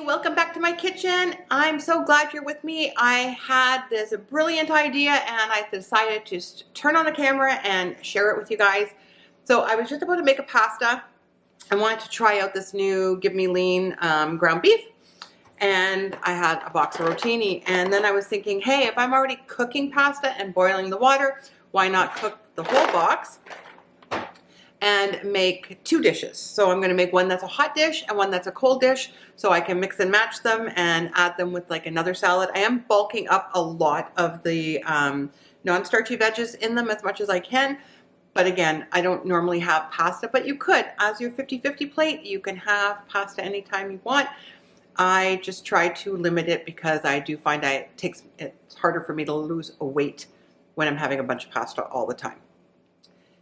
welcome back to my kitchen. I'm so glad you're with me. I had this brilliant idea and I decided to just turn on the camera and share it with you guys. So I was just about to make a pasta. I wanted to try out this new Vicki-Lynne ground beef, and I had a box of rotini, and then I was thinking, hey, if I'm already cooking pasta and boiling the water, why not cook the whole box and make two dishes? So I'm going to make one that's a hot dish and one that's a cold dish, so I can mix and match them and add them with like another salad. I am bulking up a lot of the non-starchy veggies in them as much as I can. But again, I don't normally have pasta, but you could. As your 50-50 plate, you can have pasta anytime you want. I just try to limit it because I do find it's harder for me to lose a weight when I'm having a bunch of pasta all the time.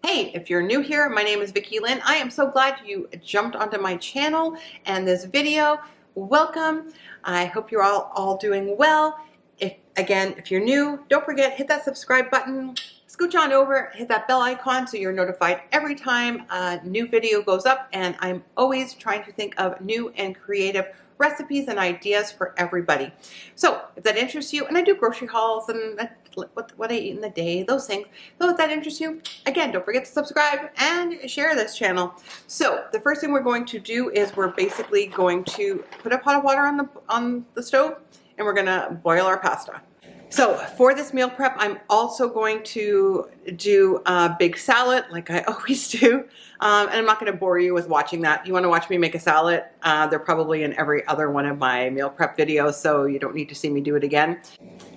Hey, if you're new here, my name is Vicki-Lynne. I am so glad you jumped onto my channel and this video. Welcome. I hope you're all doing well. If you're new, don't forget, hit that subscribe button. Scooch on over, hit that bell icon so you're notified every time a new video goes up, and I'm always trying to think of new and creative recipes and ideas for everybody. So if that interests you, and I do grocery hauls and what I eat in the day, those things. So if that interests you, again, don't forget to subscribe and share this channel. So the first thing we're going to do is we're basically going to put a pot of water on the stove, and we're gonna boil our pasta. So for this meal prep, I'm also going to do a big salad like I always do. And I'm not going to bore you with watching that. You want to watch me make a salad? They're probably in every other one of my meal prep videos, so you don't need to see me do it again.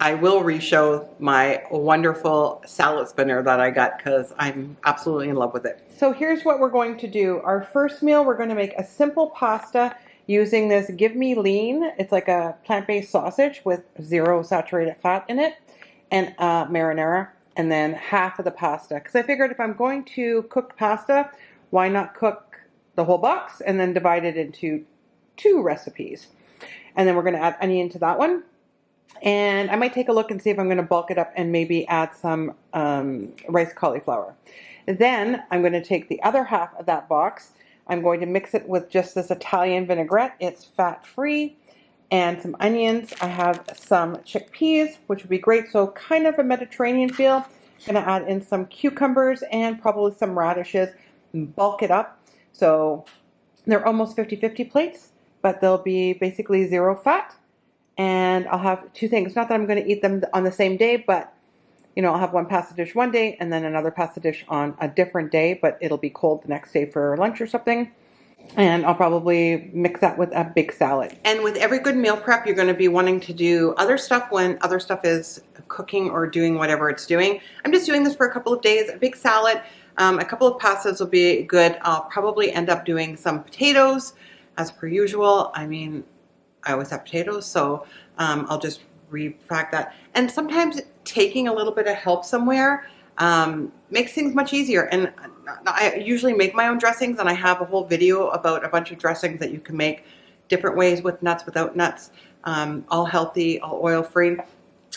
I will re-show my wonderful salad spinner that I got because I'm absolutely in love with it. So here's what we're going to do. Our first meal, we're going to make a simple pasta using this Vicki-Lynne. It's like a plant-based sausage with 0 saturated fat in it, and marinara, and then half of the pasta. Because I figured if I'm going to cook pasta, why not cook the whole box and then divide it into 2 recipes. And then we're going to add onion to that one. And I might take a look and see if I'm going to bulk it up and maybe add some rice cauliflower. Then I'm going to take the other half of that box. I'm going to mix it with just this Italian vinaigrette. It's fat-free, and some onions. I have some chickpeas, which would be great. So kind of a Mediterranean feel. I'm going to add in some cucumbers and probably some radishes and bulk it up. So they're almost 50-50 plates, but they'll be basically 0 fat. And I'll have 2 things. Not that I'm going to eat them on the same day, but you know, I'll have one pasta dish one day and then another pasta dish on a different day, but it'll be cold the next day for lunch or something. And I'll probably mix that with a big salad. And with every good meal prep, you're going to be wanting to do other stuff when other stuff is cooking or doing whatever it's doing. I'm just doing this for a couple of days. A big salad, a couple of pastas will be good. I'll probably end up doing some potatoes as per usual. I mean, I always have potatoes, so I'll just refract that. And sometimes taking a little bit of help somewhere makes things much easier. And I usually make my own dressings, and I have a whole video about a bunch of dressings that you can make different ways, with nuts, without nuts, all healthy, all oil-free.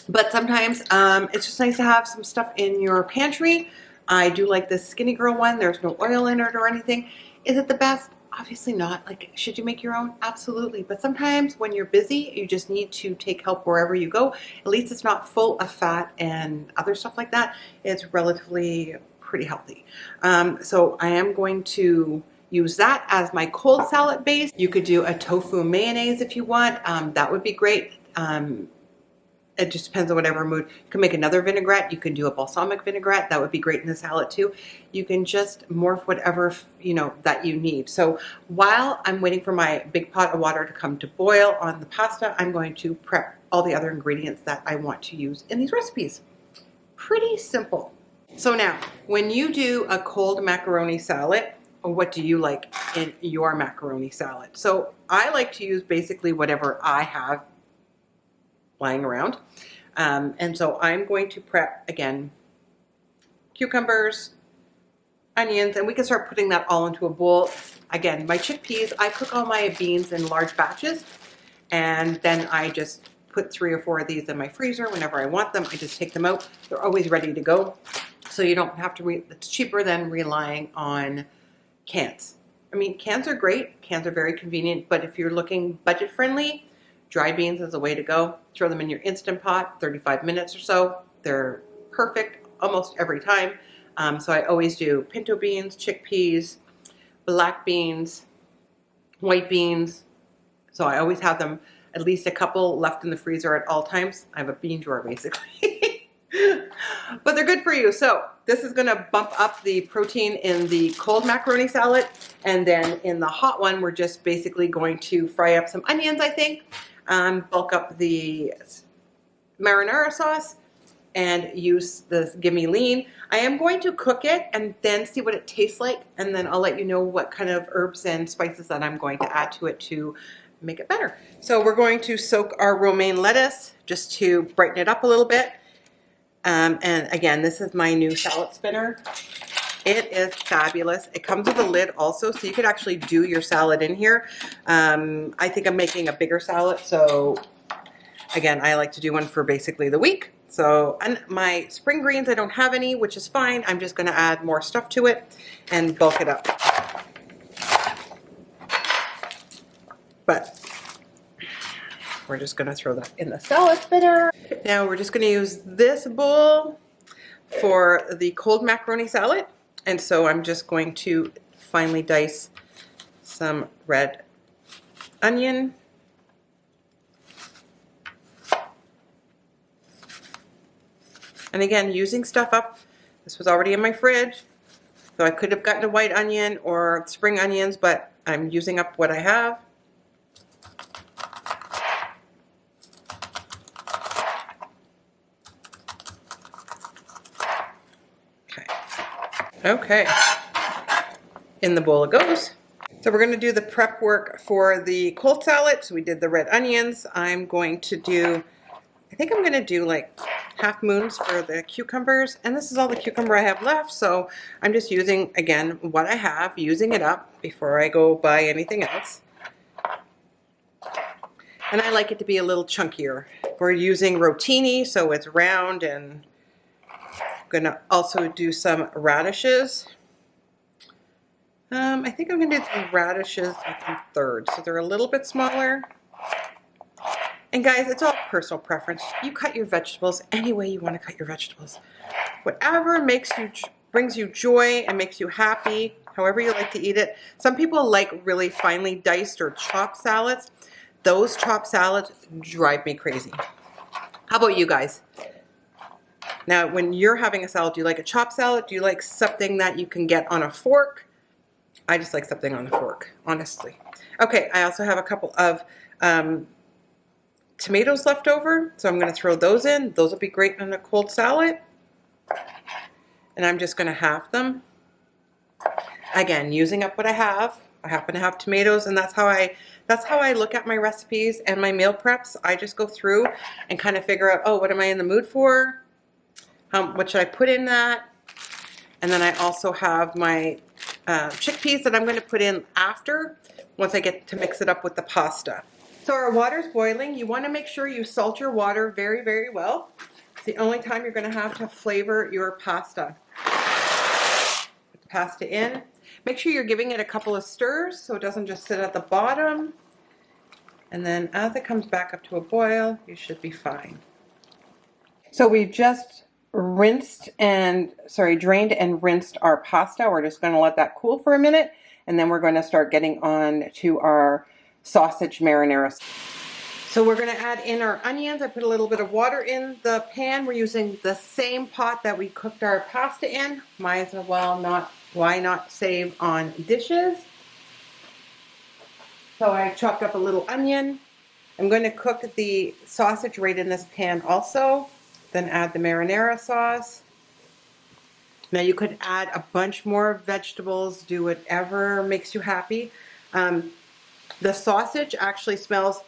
But sometimes it's just nice to have some stuff in your pantry. I do like this Skinny Girl one. There's no oil in it or anything. Is it the best? Obviously not. Like, should you make your own? Absolutely. But sometimes when you're busy, you just need to take help wherever you go. At least it's not full of fat and other stuff like that. It's relatively pretty healthy. So I am going to use that as my cold salad base. You could do a tofu mayonnaise if you want. That would be great. It just depends on whatever mood. You can make another vinaigrette. You can do a balsamic vinaigrette. That would be great in the salad too. You can just morph whatever, you know, that you need. So while I'm waiting for my big pot of water to come to boil on the pasta, I'm going to prep all the other ingredients that I want to use in these recipes. Pretty simple. So now, when you do a cold macaroni salad, what do you like in your macaroni salad? So I like to use basically whatever I have lying around. And so I'm going to prep, again, cucumbers, onions, and we can start putting that all into a bowl. Again, my chickpeas, I cook all my beans in large batches, and then I just put 3 or 4 of these in my freezer whenever I want them. I just take them out. They're always ready to go. So you don't have to, it's cheaper than relying on cans. I mean, cans are great. Cans are very convenient, but if you're looking budget friendly, dry beans is the way to go. Throw them in your Instant Pot, 35 minutes or so. They're perfect almost every time. So I always do pinto beans, chickpeas, black beans, white beans. So I always have them, at least a couple left in the freezer at all times. I have a bean drawer basically. But they're good for you. So this is gonna bump up the protein in the cold macaroni salad. And then in the hot one, we're just basically going to fry up some onions, I think. Bulk up the marinara sauce and use the Vicki-Lynne. I am going to cook it and then see what it tastes like. And then I'll let you know what kind of herbs and spices that I'm going to add to it to make it better. So we're going to soak our romaine lettuce just to brighten it up a little bit. And again, this is my new salad spinner. It is fabulous. It comes with a lid also, so you could actually do your salad in here. I think I'm making a bigger salad, so again, I like to do one for basically the week. So, and my spring greens, I don't have any, which is fine. I'm just gonna add more stuff to it and bulk it up. But we're just gonna throw that in the salad spinner. Now we're just gonna use this bowl for the cold macaroni salad. And so I'm just going to finely dice some red onion. And again, using stuff up. This was already in my fridge, so I could have gotten a white onion or spring onions, but I'm using up what I have. Okay, in the bowl it goes. So we're gonna do the prep work for the cold salad. So we did the red onions. I'm going to do, I think I'm gonna do like half moons for the cucumbers. And this is all the cucumber I have left. So I'm just using, again, what I have, using it up before I go buy anything else. And I like it to be a little chunkier. We're using rotini, so it's round, and gonna also do some radishes. I think I'm gonna do the radishes in thirds, so they're a little bit smaller. And guys, it's all personal preference. You cut your vegetables any way you want to cut your vegetables. Whatever brings you joy and makes you happy, however you like to eat it. Some people like really finely diced or chopped salads. Those chopped salads drive me crazy. How about you guys? Now, when you're having a salad, do you like a chopped salad? Do you like something that you can get on a fork? I just like something on the fork, honestly. Okay, I also have a couple of tomatoes left over, so I'm going to throw those in. Those will be great in a cold salad. And I'm just going to half them. Again, using up what I have. I happen to have tomatoes, and that's how I look at my recipes and my meal preps. I just go through and kind of figure out, oh, what am I in the mood for? What should I put in that? And then I also have my chickpeas that I'm going to put in after, once I get to mix it up with the pasta. So our water's boiling. You want to make sure you salt your water very, very well. It's the only time you're going to have to flavor your pasta. Put the pasta in. Make sure you're giving it a couple of stirs so it doesn't just sit at the bottom. And then as it comes back up to a boil, you should be fine. So we've just drained and rinsed our pasta. We're just going to let that cool for a minute, and then we're going to start getting on to our sausage marinara. So we're going to add in our onions. I put a little bit of water in the pan. We're using the same pot that we cooked our pasta in. Might as well why not save on dishes? So I chopped up a little onion. I'm going to cook the sausage right in this pan also. Then add the marinara sauce. Now you could add a bunch more vegetables, do whatever makes you happy. The sausage actually smells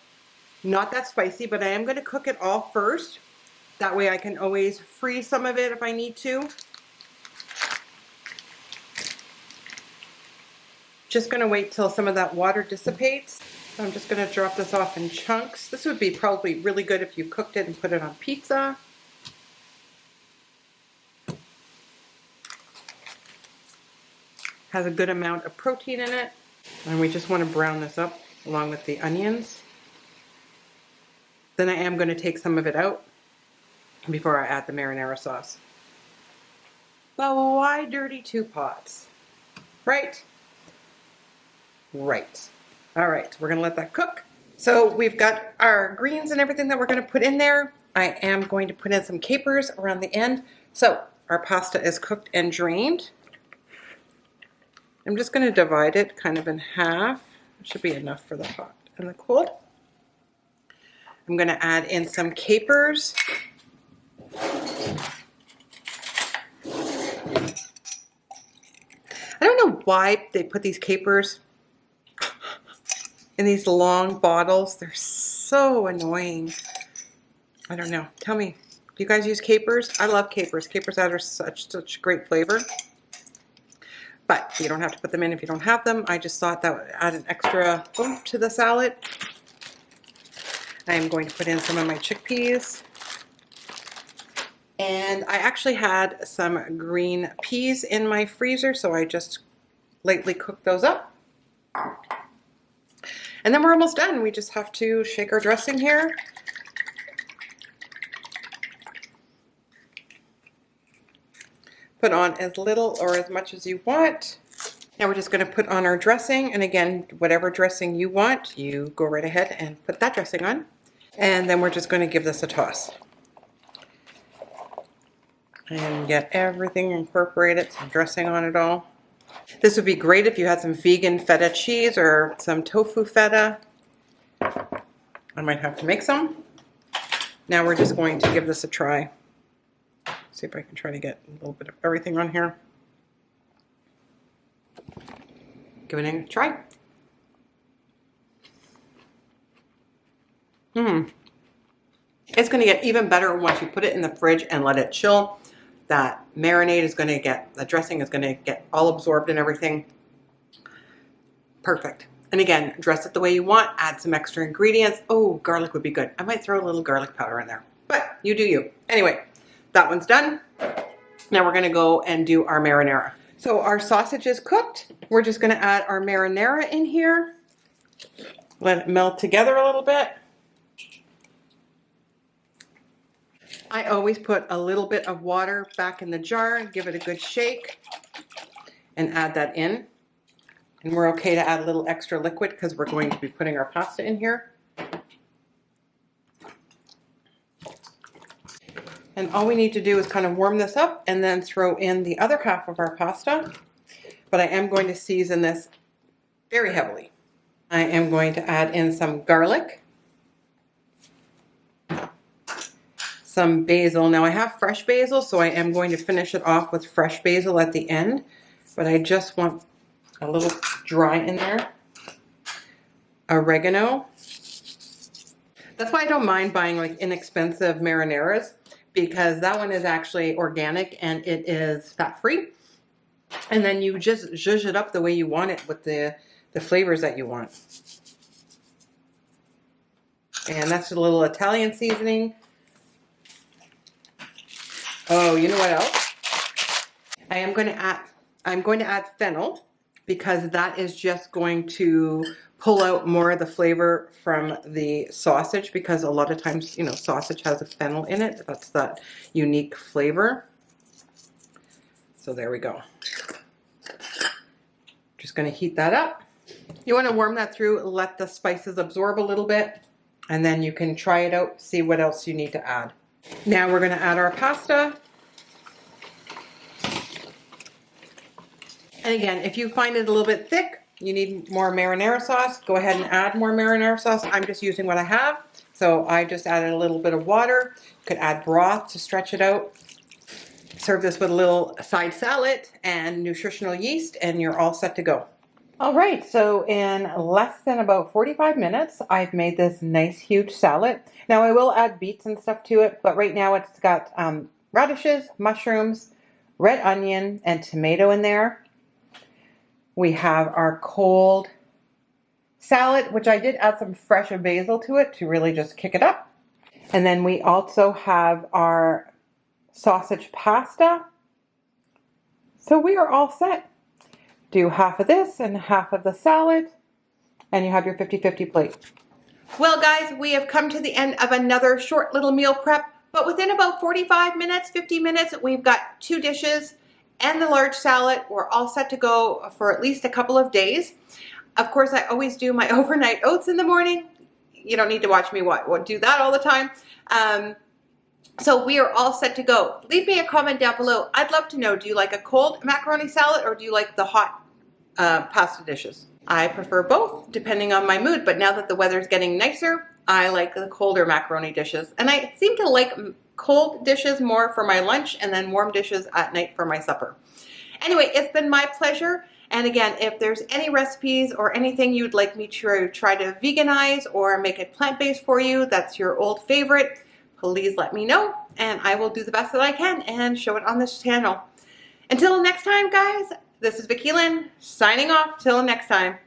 not that spicy, but I am going to cook it all first. That way I can always freeze some of it if I need to. Just going to wait till some of that water dissipates. So I'm just going to drop this off in chunks. This would be probably really good if you cooked it and put it on pizza. Has a good amount of protein in it. And we just want to brown this up along with the onions. Then I am going to take some of it out before I add the marinara sauce. But why dirty two pots? Right? Right. All right, we're going to let that cook. So we've got our greens and everything that we're going to put in there. I am going to put in some capers around the end. So our pasta is cooked and drained. I'm just going to divide it kind of in half. It should be enough for the hot and the cold. I'm going to add in some capers. I don't know why they put these capers in these long bottles. They're so annoying. I don't know. Tell me, do you guys use capers? I love capers. Capers add such great flavor. But you don't have to put them in if you don't have them. I just thought that would add an extra oomph to the salad. I am going to put in some of my chickpeas. And I actually had some green peas in my freezer, so I just lightly cooked those up. And then we're almost done. We just have to shake our dressing here. Put on as little or as much as you want. Now we're just going to put on our dressing, and again, whatever dressing you want, you go right ahead and put that dressing on. And then we're just going to give this a toss. And get everything incorporated, some dressing on it all. This would be great if you had some vegan feta cheese or some tofu feta. I might have to make some. Now we're just going to give this a try. See if I can try to get a little bit of everything on here. Give it a try. It's going to get even better once you put it in the fridge and let it chill. That marinade is going to get, the dressing is going to get all absorbed and everything. Perfect. And again, dress it the way you want. Add some extra ingredients. Oh, garlic would be good. I might throw a little garlic powder in there. But you do you. Anyway, that one's done. Now we're going to go and do our marinara. So our sausage is cooked. We're just going to add our marinara in here. Let it melt together a little bit. I always put a little bit of water back in the jar, give it a good shake, and add that in. And we're okay to add a little extra liquid because we're going to be putting our pasta in here. And all we need to do is kind of warm this up and then throw in the other half of our pasta. But I am going to season this very heavily. I am going to add in some garlic. Some basil. Now I have fresh basil, so I am going to finish it off with fresh basil at the end. But I just want a little dry in there. Oregano. That's why I don't mind buying like inexpensive marinaras, because that one is actually organic and it is fat-free. And then you just zhuzh it up the way you want it with the flavors that you want. And that's a little Italian seasoning. Oh, you know what else? I'm going to add fennel, because that is just going to pull out more of the flavor from the sausage, because a lot of times, you know, sausage has a fennel in it. That's that unique flavor. So there we go. Just going to heat that up. You want to warm that through, let the spices absorb a little bit, and then you can try it out, see what else you need to add. Now we're going to add our pasta. And again, if you find it a little bit thick, you need more marinara sauce, go ahead and add more marinara sauce. I'm just using what I have. So I just added a little bit of water. You could add broth to stretch it out. Serve this with a little side salad and nutritional yeast, and you're all set to go. All right, so in less than about 45 minutes, I've made this nice huge salad. Now I will add beets and stuff to it, but right now it's got radishes, mushrooms, red onion, and tomato in there. We have our cold salad, which I did add some fresh basil to it to really just kick it up. And then we also have our sausage pasta. So we are all set. do half of this and half of the salad, and you have your 50-50 plate. Well guys, we have come to the end of another short little meal prep, but within about 45 minutes, 50 minutes, we've got 2 dishes and the large salad. We're all set to go for at least a couple of days. Of course, I always do my overnight oats in the morning. You don't need to watch me do that all the time. So we are all set to go. Leave me a comment down below. I'd love to know, do you like a cold macaroni salad or do you like the hot pasta dishes? I prefer both depending on my mood, but now that the weather's getting nicer, I like the colder macaroni dishes. And I seem to like cold dishes more for my lunch and then warm dishes at night for my supper. Anyway, it's been my pleasure. And again, if there's any recipes or anything you'd like me to try to veganize or make it plant-based for you, that's your old favorite, please let me know and I will do the best that I can and show it on this channel. Until next time, guys, this is Vicki-Lynne signing off. Till next time.